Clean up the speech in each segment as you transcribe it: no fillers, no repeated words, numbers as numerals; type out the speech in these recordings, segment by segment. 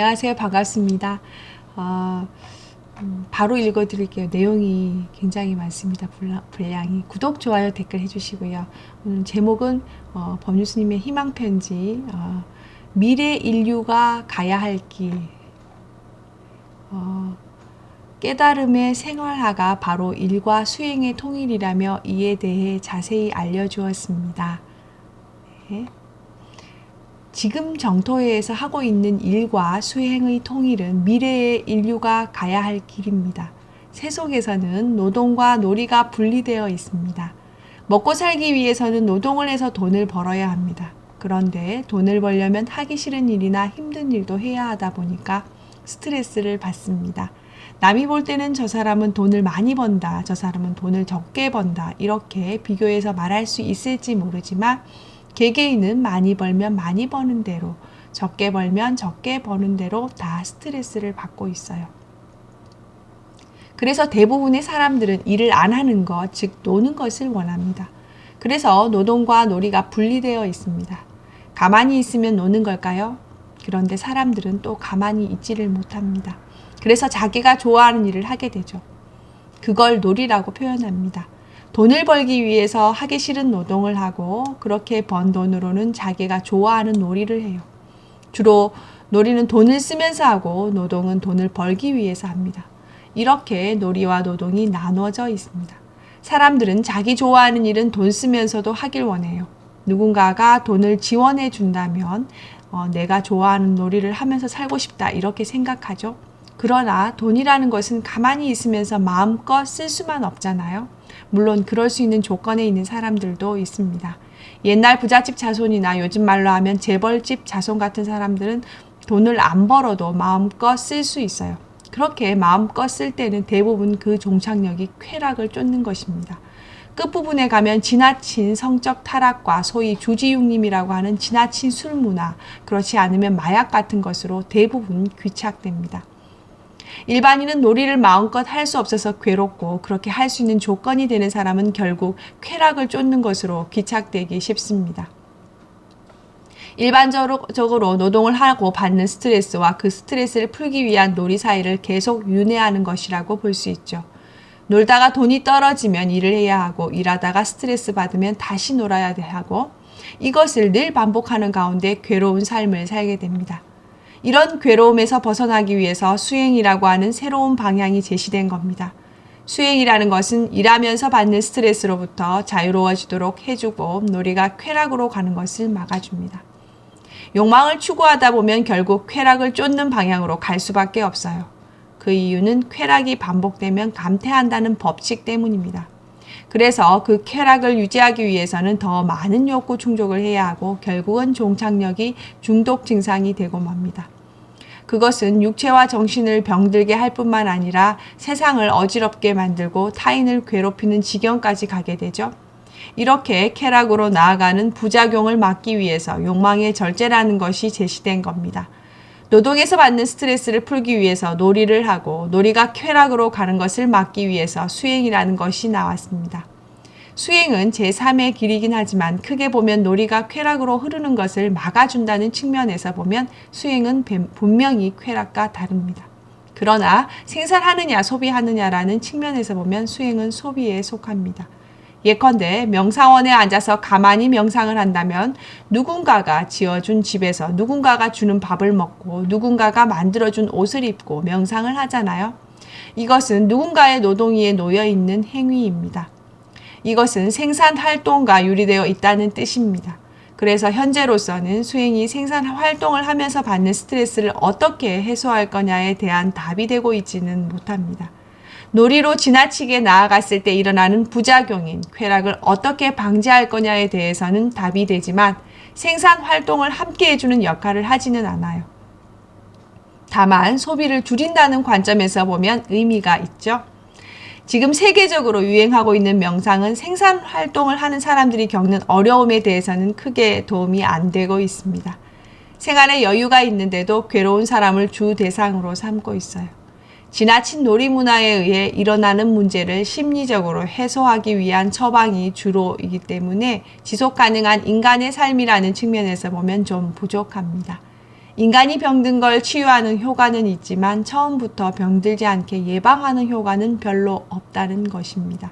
안녕하세요. 반갑습니다. 바로 읽어드릴게요. 내용이 굉장히 많습니다. 분량이. 구독, 좋아요, 댓글 해주시고요. 제목은 법유스님의 희망편지, 미래 인류가 가야 할 길, 깨달음의 생활화가 바로 일과 수행의 통일이라며 이에 대해 자세히 알려주었습니다. 네. 지금 정토회에서 하고 있는 일과 수행의 통일은 미래의 인류가 가야 할 길입니다. 세속에서는 노동과 놀이가 분리되어 있습니다. 먹고 살기 위해서는 노동을 해서 돈을 벌어야 합니다. 그런데 돈을 벌려면 하기 싫은 일이나 힘든 일도 해야 하다 보니까 스트레스를 받습니다. 남이 볼 때는 저 사람은 돈을 많이 번다, 저 사람은 돈을 적게 번다, 이렇게 비교해서 말할 수 있을지 모르지만 개개인은 많이 벌면 많이 버는 대로, 적게 벌면 적게 버는 대로 다 스트레스를 받고 있어요. 그래서 대부분의 사람들은 일을 안 하는 것, 즉 노는 것을 원합니다. 그래서 노동과 놀이가 분리되어 있습니다. 가만히 있으면 노는 걸까요? 그런데 사람들은 또 가만히 있지를 못합니다. 그래서 자기가 좋아하는 일을 하게 되죠. 그걸 놀이라고 표현합니다. 돈을 벌기 위해서 하기 싫은 노동을 하고 그렇게 번 돈으로는 자기가 좋아하는 놀이를 해요. 주로 놀이는 돈을 쓰면서 하고 노동은 돈을 벌기 위해서 합니다. 이렇게 놀이와 노동이 나누어져 있습니다. 사람들은 자기 좋아하는 일은 돈 쓰면서도 하길 원해요. 누군가가 돈을 지원해 준다면 내가 좋아하는 놀이를 하면서 살고 싶다 이렇게 생각하죠. 그러나 돈이라는 것은 가만히 있으면서 마음껏 쓸 수만 없잖아요. 물론 그럴 수 있는 조건에 있는 사람들도 있습니다. 옛날 부잣집 자손이나 요즘 말로 하면 재벌집 자손 같은 사람들은 돈을 안 벌어도 마음껏 쓸 수 있어요. 그렇게 마음껏 쓸 때는 대부분 그 종착역이 쾌락을 쫓는 것입니다. 끝부분에 가면 지나친 성적 타락과 소위 주지육림이라고 하는 지나친 술 문화, 그렇지 않으면 마약 같은 것으로 대부분 귀착됩니다. 일반인은 놀이를 마음껏 할 수 없어서 괴롭고 그렇게 할 수 있는 조건이 되는 사람은 결국 쾌락을 쫓는 것으로 귀착되기 쉽습니다. 일반적으로 노동을 하고 받는 스트레스와 그 스트레스를 풀기 위한 놀이 사이를 계속 윤회하는 것이라고 볼 수 있죠. 놀다가 돈이 떨어지면 일을 해야 하고 일하다가 스트레스 받으면 다시 놀아야 하고 이것을 늘 반복하는 가운데 괴로운 삶을 살게 됩니다. 이런 괴로움에서 벗어나기 위해서 수행이라고 하는 새로운 방향이 제시된 겁니다. 수행이라는 것은 일하면서 받는 스트레스로부터 자유로워지도록 해주고 놀이가 쾌락으로 가는 것을 막아줍니다. 욕망을 추구하다 보면 결국 쾌락을 쫓는 방향으로 갈 수밖에 없어요. 그 이유는 쾌락이 반복되면 감퇴한다는 법칙 때문입니다. 그래서 그 쾌락을 유지하기 위해서는 더 많은 욕구 충족을 해야 하고 결국은 종착역이 중독 증상이 되고 맙니다. 그것은 육체와 정신을 병들게 할 뿐만 아니라 세상을 어지럽게 만들고 타인을 괴롭히는 지경까지 가게 되죠. 이렇게 쾌락으로 나아가는 부작용을 막기 위해서 욕망의 절제라는 것이 제시된 겁니다. 노동에서 받는 스트레스를 풀기 위해서 놀이를 하고 놀이가 쾌락으로 가는 것을 막기 위해서 수행이라는 것이 나왔습니다. 수행은 제3의 길이긴 하지만 크게 보면 놀이가 쾌락으로 흐르는 것을 막아준다는 측면에서 보면 수행은 분명히 쾌락과 다릅니다. 그러나 생산하느냐 소비하느냐라는 측면에서 보면 수행은 소비에 속합니다. 예컨대 명상원에 앉아서 가만히 명상을 한다면 누군가가 지어준 집에서 누군가가 주는 밥을 먹고 누군가가 만들어준 옷을 입고 명상을 하잖아요. 이것은 누군가의 노동위에 놓여 있는 행위입니다. 이것은 생산활동과 유리되어 있다는 뜻입니다. 그래서 현재로서는 수행이 생산활동을 하면서 받는 스트레스를 어떻게 해소할 거냐에 대한 답이 되고 있지는 못합니다. 놀이로 지나치게 나아갔을 때 일어나는 부작용인 쾌락을 어떻게 방지할 거냐에 대해서는 답이 되지만 생산활동을 함께 해주는 역할을 하지는 않아요. 다만 소비를 줄인다는 관점에서 보면 의미가 있죠. 지금 세계적으로 유행하고 있는 명상은 생산활동을 하는 사람들이 겪는 어려움에 대해서는 크게 도움이 안 되고 있습니다. 생활에 여유가 있는데도 괴로운 사람을 주 대상으로 삼고 있어요. 지나친 놀이 문화에 의해 일어나는 문제를 심리적으로 해소하기 위한 처방이 주로이기 때문에 지속 가능한 인간의 삶이라는 측면에서 보면 좀 부족합니다. 인간이 병든 걸 치유하는 효과는 있지만 처음부터 병들지 않게 예방하는 효과는 별로 없다는 것입니다.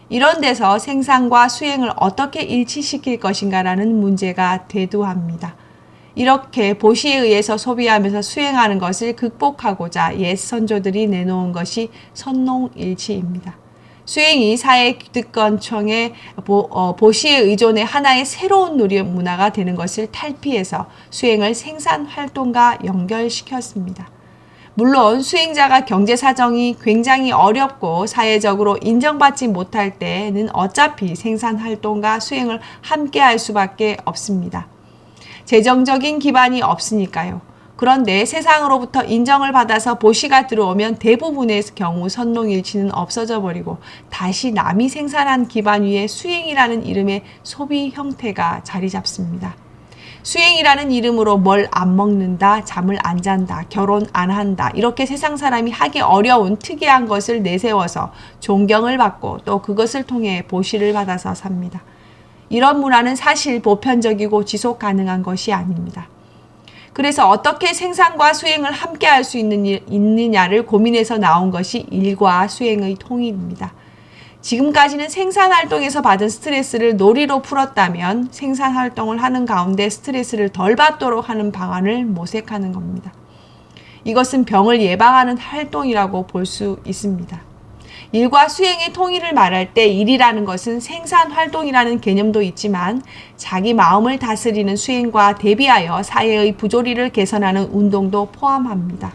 이런 데서 생산과 수행을 어떻게 일치시킬 것인가라는 문제가 대두합니다. 이렇게 보시에 의해서 소비하면서 수행하는 것을 극복하고자 옛 선조들이 내놓은 것이 선농일치입니다. 수행이 사회 기득권층의 보시에 의존해 하나의 새로운 누리 문화가 되는 것을 탈피해서 수행을 생산 활동과 연결시켰습니다. 물론 수행자가 경제 사정이 굉장히 어렵고 사회적으로 인정받지 못할 때는 어차피 생산 활동과 수행을 함께 할 수밖에 없습니다. 재정적인 기반이 없으니까요. 그런데 세상으로부터 인정을 받아서 보시가 들어오면 대부분의 경우 선농일치는 없어져 버리고 다시 남이 생산한 기반 위에 수행이라는 이름의 소비 형태가 자리 잡습니다. 수행이라는 이름으로 뭘 안 먹는다, 잠을 안 잔다, 결혼 안 한다 이렇게 세상 사람이 하기 어려운 특이한 것을 내세워서 존경을 받고 또 그것을 통해 보시를 받아서 삽니다. 이런 문화는 사실 보편적이고 지속 가능한 것이 아닙니다. 그래서 어떻게 생산과 수행을 함께 할 수 있느냐를 고민해서 나온 것이 일과 수행의 통일입니다. 지금까지는 생산활동에서 받은 스트레스를 놀이로 풀었다면 생산활동을 하는 가운데 스트레스를 덜 받도록 하는 방안을 모색하는 겁니다. 이것은 병을 예방하는 활동이라고 볼 수 있습니다. 일과 수행의 통일을 말할 때 일이라는 것은 생산활동이라는 개념도 있지만 자기 마음을 다스리는 수행과 대비하여 사회의 부조리를 개선하는 운동도 포함합니다.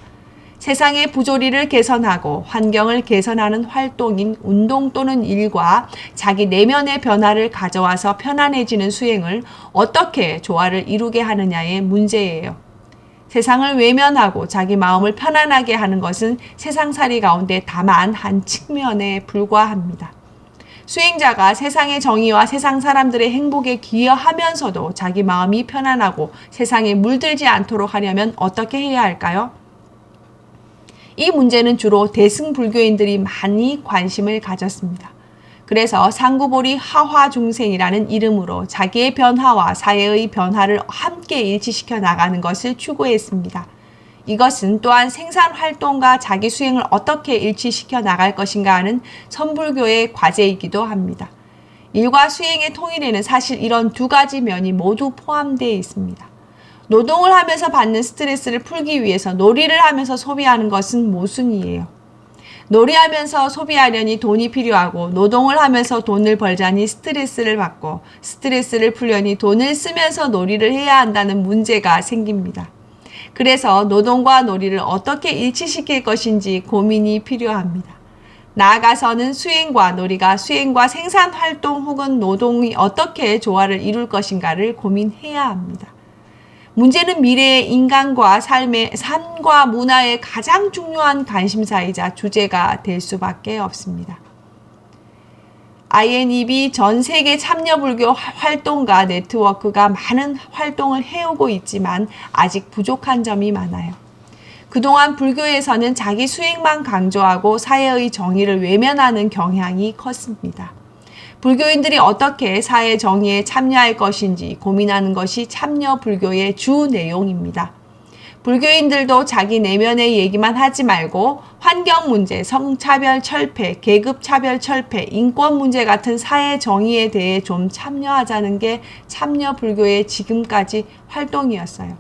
세상의 부조리를 개선하고 환경을 개선하는 활동인 운동 또는 일과 자기 내면의 변화를 가져와서 편안해지는 수행을 어떻게 조화를 이루게 하느냐의 문제예요. 세상을 외면하고 자기 마음을 편안하게 하는 것은 세상살이 가운데 다만 한 측면에 불과합니다. 수행자가 세상의 정의와 세상 사람들의 행복에 기여하면서도 자기 마음이 편안하고 세상에 물들지 않도록 하려면 어떻게 해야 할까요? 이 문제는 주로 대승불교인들이 많이 관심을 가졌습니다. 그래서 상구보리 하화중생이라는 이름으로 자기의 변화와 사회의 변화를 함께 일치시켜 나가는 것을 추구했습니다. 이것은 또한 생산활동과 자기 수행을 어떻게 일치시켜 나갈 것인가 하는 선불교의 과제이기도 합니다. 일과 수행의 통일에는 사실 이런 두 가지 면이 모두 포함되어 있습니다. 노동을 하면서 받는 스트레스를 풀기 위해서 놀이를 하면서 소비하는 것은 모순이에요. 놀이하면서 소비하려니 돈이 필요하고 노동을 하면서 돈을 벌자니 스트레스를 받고 스트레스를 풀려니 돈을 쓰면서 놀이를 해야 한다는 문제가 생깁니다. 그래서 노동과 놀이를 어떻게 일치시킬 것인지 고민이 필요합니다. 나아가서는 수행과 놀이가 수행과 생산활동 혹은 노동이 어떻게 조화를 이룰 것인가를 고민해야 합니다. 문제는 미래의 인간과 삶과 문화의 가장 중요한 관심사이자 주제가 될 수밖에 없습니다. INEB 전 세계 참여불교 활동가 네트워크가 많은 활동을 해오고 있지만 아직 부족한 점이 많아요. 그동안 불교에서는 자기 수행만 강조하고 사회의 정의를 외면하는 경향이 컸습니다. 불교인들이 어떻게 사회 정의에 참여할 것인지 고민하는 것이 참여 불교의 주 내용입니다. 불교인들도 자기 내면의 얘기만 하지 말고 환경 문제, 성차별 철폐, 계급 차별 철폐, 인권 문제 같은 사회 정의에 대해 좀 참여하자는 게 참여 불교의 지금까지 활동이었어요.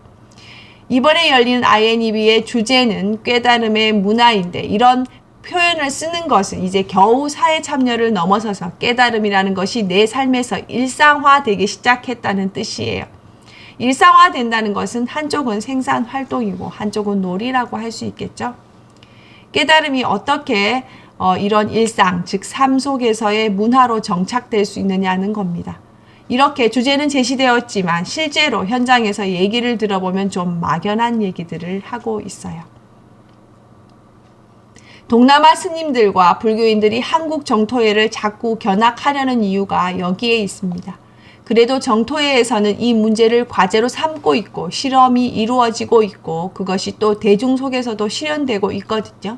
이번에 열리는 INEB의 주제는 깨달음의 문화인데 이런 표현을 쓰는 것은 이제 겨우 사회 참여를 넘어서서 깨달음이라는 것이 내 삶에서 일상화되기 시작했다는 뜻이에요. 일상화된다는 것은 한쪽은 생산 활동이고 한쪽은 놀이라고 할 수 있겠죠. 깨달음이 어떻게 이런 일상, 즉 삶 속에서의 문화로 정착될 수 있느냐는 겁니다. 이렇게 주제는 제시되었지만 실제로 현장에서 얘기를 들어보면 좀 막연한 얘기들을 하고 있어요. 동남아 스님들과 불교인들이 한국 정토회를 자꾸 견학하려는 이유가 여기에 있습니다. 그래도 정토회에서는 이 문제를 과제로 삼고 있고 실험이 이루어지고 있고 그것이 또 대중 속에서도 실현되고 있거든요.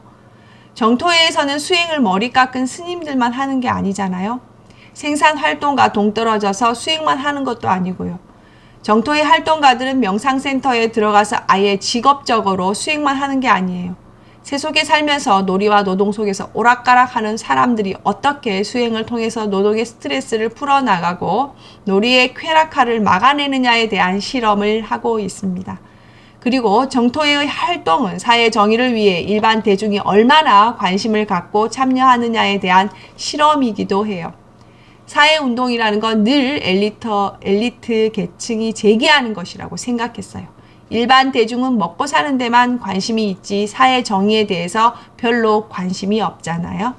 정토회에서는 수행을 머리 깎은 스님들만 하는 게 아니잖아요. 생산활동과 동떨어져서 수행만 하는 것도 아니고요. 정토의 활동가들은 명상센터에 들어가서 아예 직업적으로 수행만 하는 게 아니에요. 세속에 살면서 놀이와 노동 속에서 오락가락하는 사람들이 어떻게 수행을 통해서 노동의 스트레스를 풀어나가고 놀이의 쾌락화를 막아내느냐에 대한 실험을 하고 있습니다. 그리고 정토의 활동은 사회 정의를 위해 일반 대중이 얼마나 관심을 갖고 참여하느냐에 대한 실험이기도 해요. 사회운동이라는 건 늘 엘리트 계층이 제기하는 것이라고 생각했어요. 일반 대중은 먹고 사는 데만 관심이 있지 사회 정의에 대해서 별로 관심이 없잖아요.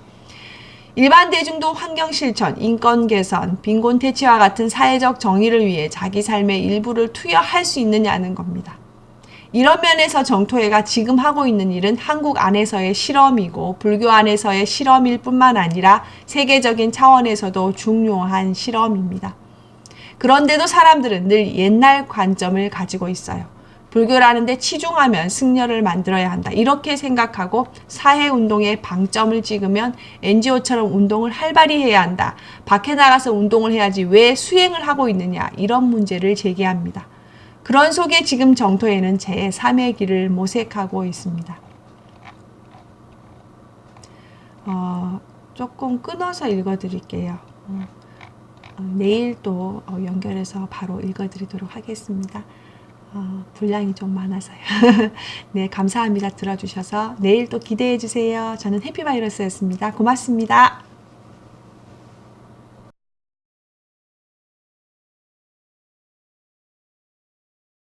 일반 대중도 환경 실천, 인권 개선, 빈곤 퇴치와 같은 사회적 정의를 위해 자기 삶의 일부를 투여할 수 있느냐는 겁니다. 이런 면에서 정토회가 지금 하고 있는 일은 한국 안에서의 실험이고 불교 안에서의 실험일 뿐만 아니라 세계적인 차원에서도 중요한 실험입니다. 그런데도 사람들은 늘 옛날 관점을 가지고 있어요. 불교라는 데 치중하면 승려를 만들어야 한다. 이렇게 생각하고 사회운동에 방점을 찍으면 NGO처럼 운동을 활발히 해야 한다. 밖에 나가서 운동을 해야지 왜 수행을 하고 있느냐. 이런 문제를 제기합니다. 그런 속에 지금 정토회는 제3의 길을 모색하고 있습니다. 조금 끊어서 읽어드릴게요. 내일 또 연결해서 바로 읽어드리도록 하겠습니다. 분량이 좀 많아서요. 네, 감사합니다. 들어주셔서 내일 또 기대해 주세요. 저는 해피바이러스였습니다. 고맙습니다.